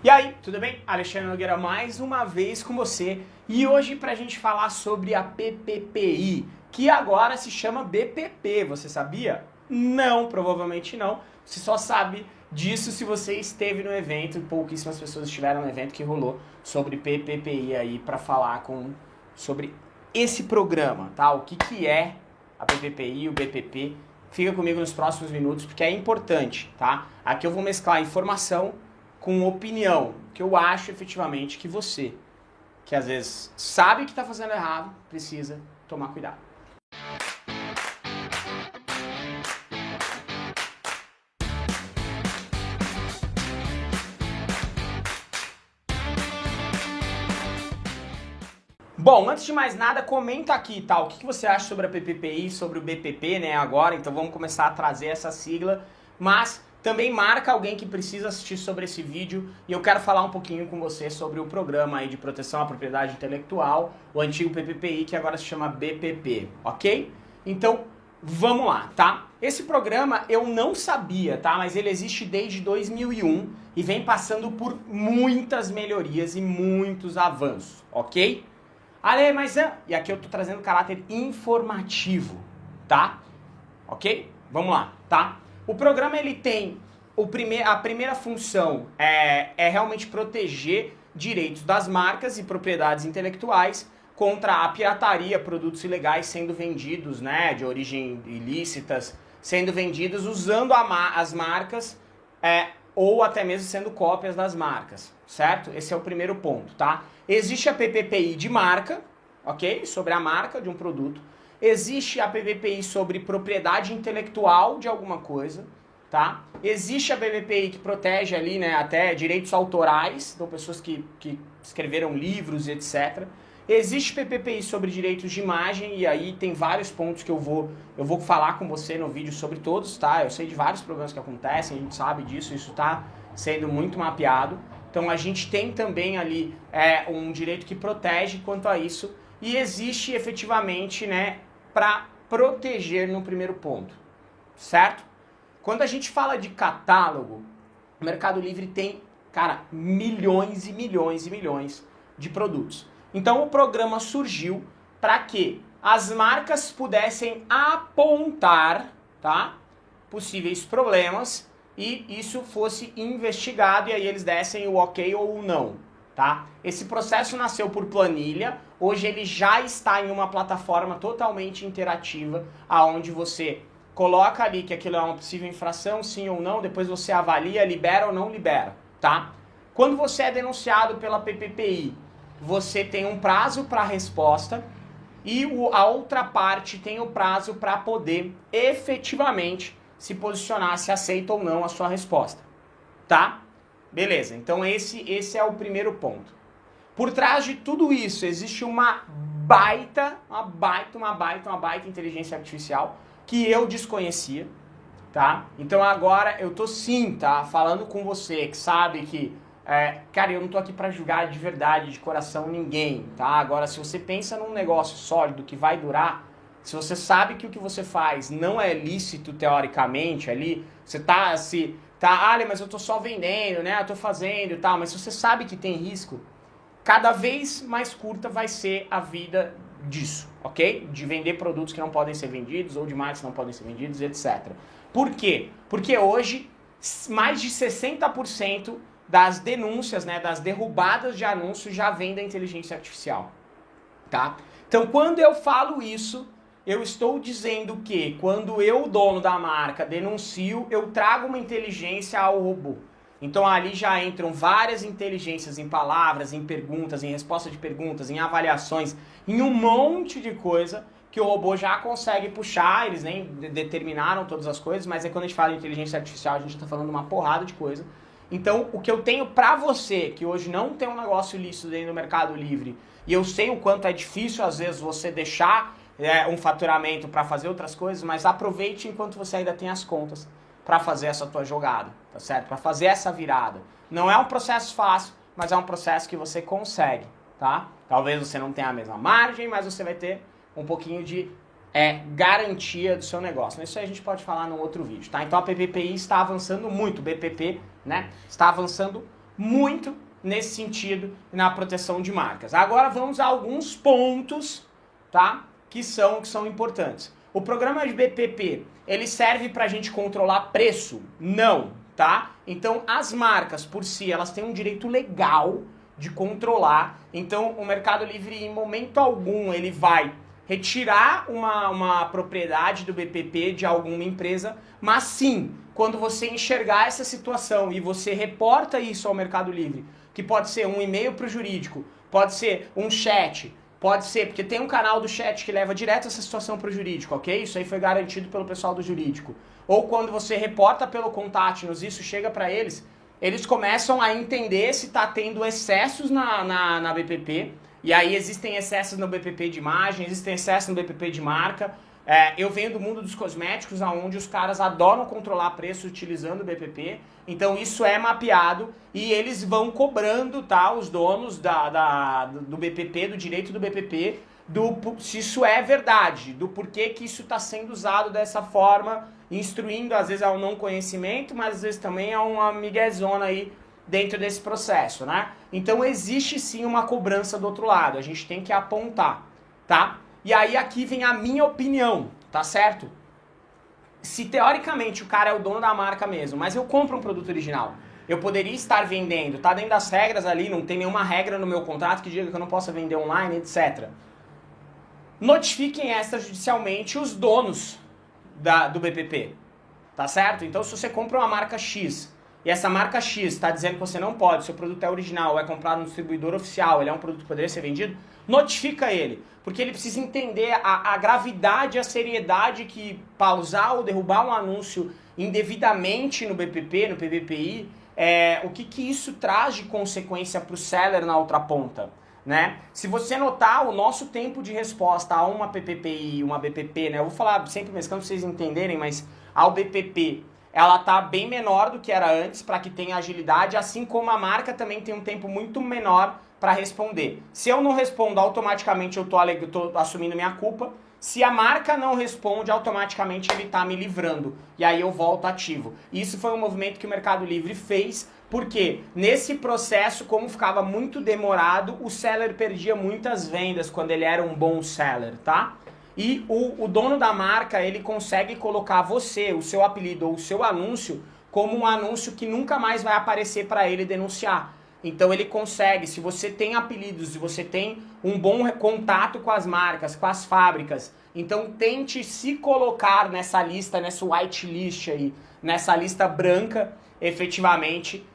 E aí, tudo bem? Alexandre Nogueira mais uma vez com você e hoje pra gente falar sobre a PPPI, que agora se chama BPP, você sabia? Não, provavelmente não. Você só sabe disso se você esteve no evento, pouquíssimas pessoas estiveram no evento que rolou sobre PPPI aí pra falar sobre esse programa, tá? O que é a PPPI, o BPP. Fica comigo nos próximos minutos porque é importante, tá? Aqui eu vou mesclar informação com opinião, que eu acho efetivamente que você, que às vezes sabe que está fazendo errado, precisa tomar cuidado. Bom, antes de mais nada, comenta aqui, tá? O que você acha sobre a PPPI, sobre o BPP, né, agora. Então vamos começar a trazer essa sigla, mas também marca alguém que precisa assistir sobre esse vídeo e eu quero falar um pouquinho com você sobre o programa aí de proteção à propriedade intelectual, o antigo PPPI, que agora se chama BPP, ok? Então, vamos lá, tá? Esse programa eu não sabia, tá? Mas ele existe desde 2001 e vem passando por muitas melhorias e muitos avanços, ok? Ale, mas e aqui eu tô trazendo caráter informativo, tá? Ok? Vamos lá, tá? O programa ele tem a primeira função é realmente proteger direitos das marcas e propriedades intelectuais contra a pirataria, produtos ilegais sendo vendidos, né, de origem ilícitas, sendo vendidos usando as marcas ou até mesmo sendo cópias das marcas, certo? Esse é o primeiro ponto, tá? Existe a PPPI de marca, ok? Sobre a marca de um produto. Existe a PPPI sobre propriedade intelectual de alguma coisa, tá? Existe a PPPI que protege ali, né, até direitos autorais, então pessoas que escreveram livros e etc. Existe PPPI sobre direitos de imagem, e aí tem vários pontos que eu vou falar com você no vídeo sobre todos, tá? Eu sei de vários problemas que acontecem, a gente sabe disso, isso tá sendo muito mapeado. Então a gente tem também ali um direito que protege quanto a isso, e existe efetivamente, né, para proteger no primeiro ponto, certo? Quando a gente fala de catálogo, o Mercado Livre tem, cara, milhões e milhões e milhões de produtos. Então o programa surgiu para que as marcas pudessem apontar, tá, possíveis problemas e isso fosse investigado e aí eles dessem o ok ou o não, tá? Esse processo nasceu por planilha, hoje ele já está em uma plataforma totalmente interativa, aonde você coloca ali que aquilo é uma possível infração, sim ou não, depois você avalia, libera ou não libera, tá? Quando você é denunciado pela PPPI, você tem um prazo para resposta e a outra parte tem o prazo para poder efetivamente se posicionar se aceita ou não a sua resposta, tá? Beleza, então esse é o primeiro ponto. Por trás de tudo isso existe uma baita inteligência artificial que eu desconhecia, tá? Então agora eu tô sim, tá? Falando com você que sabe que, cara, eu não tô aqui pra julgar de verdade, de coração ninguém, tá? Agora se você pensa num negócio sólido que vai durar, se você sabe que o que você faz não é lícito teoricamente ali, você tá mas eu tô só vendendo, né? Eu tô fazendo e tal, mas se você sabe que tem risco, cada vez mais curta vai ser a vida disso, ok? De vender produtos que não podem ser vendidos ou de marcas que não podem ser vendidos, etc. Por quê? Porque hoje mais de 60% das denúncias, né, das derrubadas de anúncios já vêm da inteligência artificial, tá? Então quando eu falo isso, eu estou dizendo que quando eu, dono da marca, denuncio, eu trago uma inteligência ao robô. Então ali já entram várias inteligências em palavras, em perguntas, em resposta de perguntas, em avaliações, em um monte de coisa que o robô já consegue puxar, eles nem determinaram todas as coisas, mas quando a gente fala de inteligência artificial, a gente está falando uma porrada de coisa. Então o que eu tenho pra você, que hoje não tem um negócio lícito dentro do Mercado Livre, e eu sei o quanto é difícil às vezes você deixar um faturamento para fazer outras coisas, mas aproveite enquanto você ainda tem as contas para fazer essa tua jogada, tá certo? Para fazer essa virada. Não é um processo fácil, mas é um processo que você consegue, tá? Talvez você não tenha a mesma margem, mas você vai ter um pouquinho de garantia do seu negócio. Isso aí a gente pode falar num outro vídeo, tá? Então a PPPI está avançando muito, o BPP, né? Está avançando muito nesse sentido na proteção de marcas. Agora vamos a alguns pontos, tá? Que são importantes. O programa de BPP, ele serve para a gente controlar preço? Não, tá? Então as marcas por si, elas têm um direito legal de controlar. Então o Mercado Livre, em momento algum, ele vai retirar uma propriedade do BPP de alguma empresa, mas sim, quando você enxergar essa situação e você reporta isso ao Mercado Livre, que pode ser um e-mail para o jurídico, pode ser um chat, pode ser, porque tem um canal do chat que leva direto essa situação para o jurídico, ok? Isso aí foi garantido pelo pessoal do jurídico. Ou quando você reporta pelo Contact-nos, isso chega para eles, eles começam a entender se está tendo excessos na BPP, e aí existem excessos no BPP de imagem, existem excessos no BPP de marca. Eu venho do mundo dos cosméticos, onde os caras adoram controlar preço utilizando o BPP, então isso é mapeado e eles vão cobrando, tá, os donos do BPP, do direito do BPP, se isso é verdade, do porquê que isso está sendo usado dessa forma, instruindo às vezes ao não conhecimento, mas às vezes também a uma miguezona aí dentro desse processo, né? Então existe sim uma cobrança do outro lado, a gente tem que apontar, tá? E aí aqui vem a minha opinião, tá certo? Se teoricamente o cara é o dono da marca mesmo, mas eu compro um produto original, eu poderia estar vendendo, tá dentro das regras ali, não tem nenhuma regra no meu contrato que diga que eu não possa vender online, etc. Notifiquem extrajudicialmente os donos do BPP, tá certo? Então se você compra uma marca X, e essa marca X está dizendo que você não pode, seu produto é original, é comprado no distribuidor oficial, ele é um produto que poderia ser vendido, notifica ele, porque ele precisa entender a gravidade, a seriedade que pausar ou derrubar um anúncio indevidamente no BPP, no PVPI, o que isso traz de consequência para o seller na outra ponta, né? Se você notar, o nosso tempo de resposta a uma PPPI, uma BPP, né? Eu vou falar sempre mesclando para vocês entenderem, mas ao BPP, ela tá bem menor do que era antes para que tenha agilidade, assim como a marca também tem um tempo muito menor para responder. Se eu não respondo, automaticamente eu tô assumindo minha culpa. Se a marca não responde, automaticamente ele tá me livrando. E aí eu volto ativo. Isso foi um movimento que o Mercado Livre fez, porque nesse processo, como ficava muito demorado, o seller perdia muitas vendas quando ele era um bom seller, tá? E o dono da marca, ele consegue colocar você, o seu apelido ou o seu anúncio, como um anúncio que nunca mais vai aparecer para ele denunciar. Então ele consegue, se você tem apelidos, se você tem um bom contato com as marcas, com as fábricas, então tente se colocar nessa lista, nessa whitelist aí, nessa lista branca, efetivamente,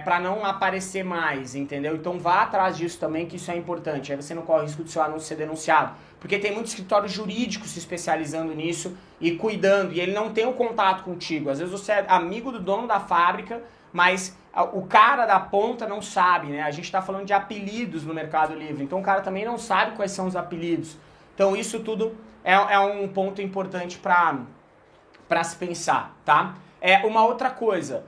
para não aparecer mais, entendeu? Então vá atrás disso também, que isso é importante. Aí você não corre o risco do seu anúncio ser denunciado. Porque tem muito escritório jurídico se especializando nisso e cuidando, e ele não tem o contato contigo. Às vezes você é amigo do dono da fábrica, mas o cara da ponta não sabe, né? A gente está falando de apelidos no Mercado Livre, então o cara também não sabe quais são os apelidos. Então isso tudo é um ponto importante para se pensar, tá? Uma outra coisa,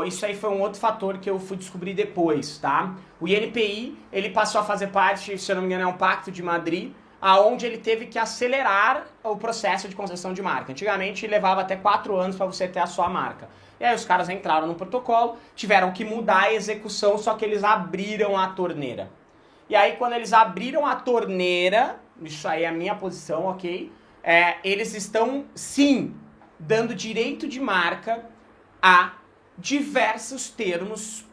isso aí foi um outro fator que eu fui descobrir depois, tá? O INPI, ele passou a fazer parte, se eu não me engano, é um Pacto de Madrid, aonde ele teve que acelerar o processo de concessão de marca. Antigamente levava até 4 anos para você ter a sua marca. E aí os caras entraram no protocolo, tiveram que mudar a execução, só que eles abriram a torneira. E aí quando eles abriram a torneira, isso aí é a minha posição, ok? Eles estão, sim, dando direito de marca a diversos termos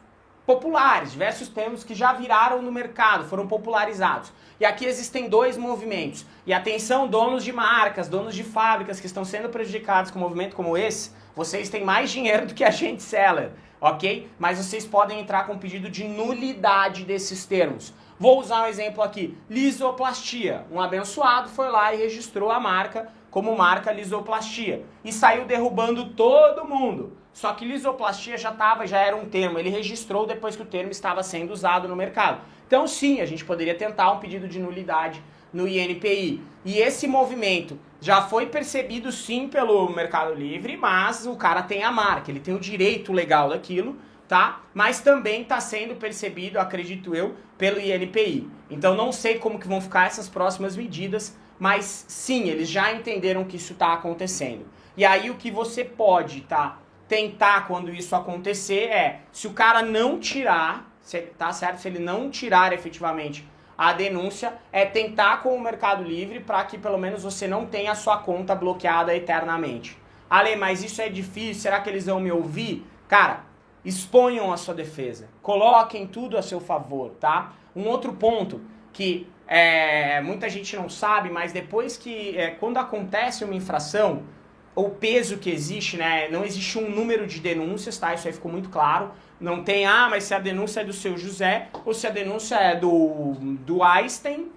populares, diversos termos que já viraram no mercado, foram popularizados. E aqui existem 2 movimentos. E atenção, donos de marcas, donos de fábricas que estão sendo prejudicados com um movimento como esse, vocês têm mais dinheiro do que a gente seller, ok? Mas vocês podem entrar com pedido de nulidade desses termos. Vou usar um exemplo aqui, lisoplastia. Um abençoado foi lá e registrou a marca como marca lisoplastia e saiu derrubando todo mundo. Só que lisoplastia já era um termo, ele registrou depois que o termo estava sendo usado no mercado. Então sim, a gente poderia tentar um pedido de nulidade no INPI. E esse movimento já foi percebido sim pelo Mercado Livre, mas o cara tem a marca, ele tem o direito legal daquilo, tá? Mas também está sendo percebido, acredito eu, pelo INPI. Então não sei como que vão ficar essas próximas medidas, mas sim, eles já entenderam que isso está acontecendo. E aí o que você pode, tá, tentar, quando isso acontecer, se o cara não tirar, tá certo? Se ele não tirar efetivamente a denúncia, tentar com o Mercado Livre para que pelo menos você não tenha a sua conta bloqueada eternamente. Ale, mas isso é difícil, será que eles vão me ouvir? Cara, exponham a sua defesa, coloquem tudo a seu favor, tá? Um outro ponto que muita gente não sabe, mas depois que, quando acontece uma infração, o peso que existe, né? Não existe um número de denúncias, tá? Isso aí ficou muito claro. Não tem, mas se a denúncia é do seu José ou se a denúncia é do Einstein,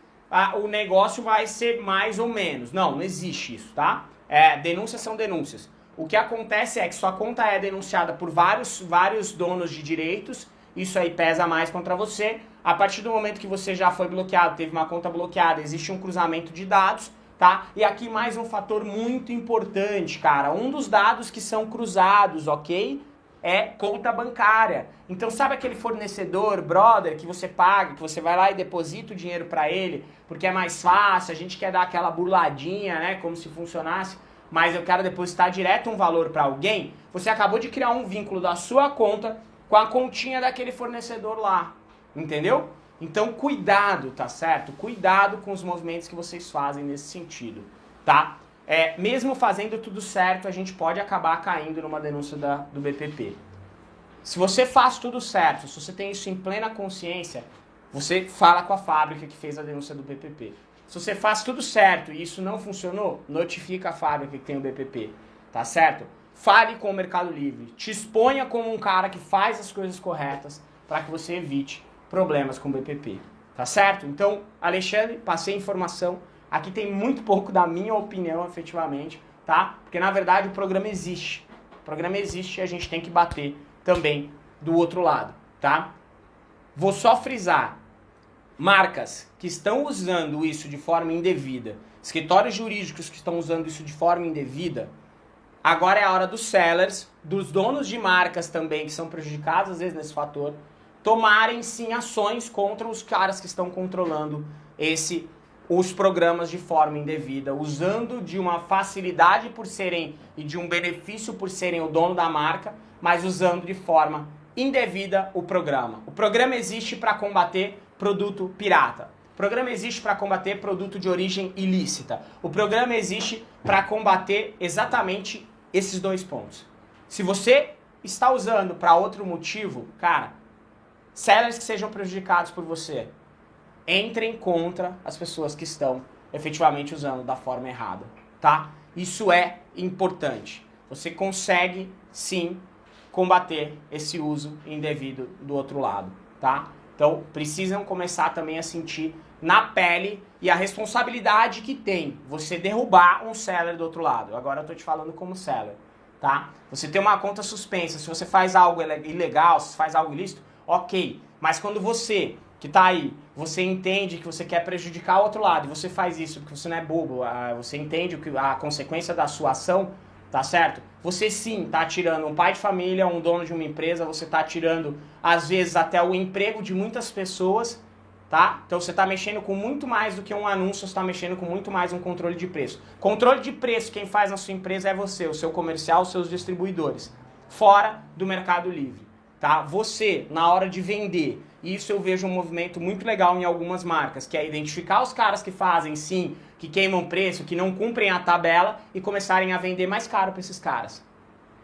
o negócio vai ser mais ou menos. Não existe isso, tá? Denúncias são denúncias. O que acontece é que sua conta é denunciada por vários donos de direitos, isso aí pesa mais contra você. A partir do momento que você já foi bloqueado, teve uma conta bloqueada, existe um cruzamento de dados, tá? E aqui mais um fator muito importante, cara. Um dos dados que são cruzados, ok? É conta bancária. Então sabe aquele fornecedor, brother, que você paga, que você vai lá e deposita o dinheiro pra ele, porque é mais fácil, a gente quer dar aquela burladinha, né, como se funcionasse, mas eu quero depositar direto um valor pra alguém. Você acabou de criar um vínculo da sua conta com a continha daquele fornecedor lá, entendeu? Então cuidado, tá certo? Cuidado com os movimentos que vocês fazem nesse sentido, tá? Mesmo fazendo tudo certo, a gente pode acabar caindo numa denúncia do BPP. Se você faz tudo certo, se você tem isso em plena consciência, você fala com a fábrica que fez a denúncia do BPP. Se você faz tudo certo e isso não funcionou, notifica a fábrica que tem o BPP, tá certo? Fale com o Mercado Livre, te exponha como um cara que faz as coisas corretas para que você evite problemas com o BPP, tá certo? Então, Alexandre, passei a informação. Aqui tem muito pouco da minha opinião, efetivamente, tá? Porque, na verdade, o programa existe. O programa existe e a gente tem que bater também do outro lado, tá? Vou só frisar. Marcas que estão usando isso de forma indevida, escritórios jurídicos que estão usando isso de forma indevida, agora é a hora dos sellers, dos donos de marcas também, que são prejudicados, às vezes, nesse fator, tomarem, sim, ações contra os caras que estão controlando os programas de forma indevida, usando de uma facilidade por serem e de um benefício por serem o dono da marca, mas usando de forma indevida o programa. O programa existe para combater produto pirata. O programa existe para combater produto de origem ilícita. O programa existe para combater exatamente esses dois pontos. Se você está usando para outro motivo, cara, sellers que sejam prejudicados por você, entrem contra as pessoas que estão efetivamente usando da forma errada, tá? Isso é importante. Você consegue, sim, combater esse uso indevido do outro lado, tá? Então, precisam começar também a sentir na pele e a responsabilidade que tem você derrubar um seller do outro lado. Agora eu tô te falando como seller, tá? Você tem uma conta suspensa, se você faz algo ilegal, se faz algo ilícito, ok. Mas quando você que tá aí, você entende que você quer prejudicar o outro lado, e você faz isso porque você não é bobo, você entende a consequência da sua ação, tá certo? Você sim tá tirando um pai de família, um dono de uma empresa, você tá tirando, às vezes, até o emprego de muitas pessoas, tá? Então você tá mexendo com muito mais do que um anúncio, você tá mexendo com muito mais um controle de preço. Controle de preço, quem faz na sua empresa é você, o seu comercial, os seus distribuidores, fora do Mercado Livre, tá? Você, na hora de vender, isso eu vejo um movimento muito legal em algumas marcas, que é identificar os caras que fazem, sim, que queimam preço, que não cumprem a tabela e começarem a vender mais caro para esses caras,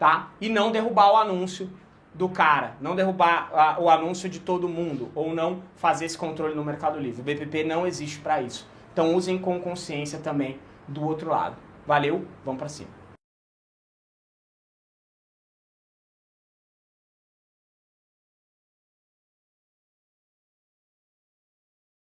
tá? E não derrubar o anúncio do cara, não derrubar o anúncio de todo mundo, ou não fazer esse controle no Mercado Livre. O BPP não existe para isso. Então usem com consciência também do outro lado. Valeu, vamos para cima.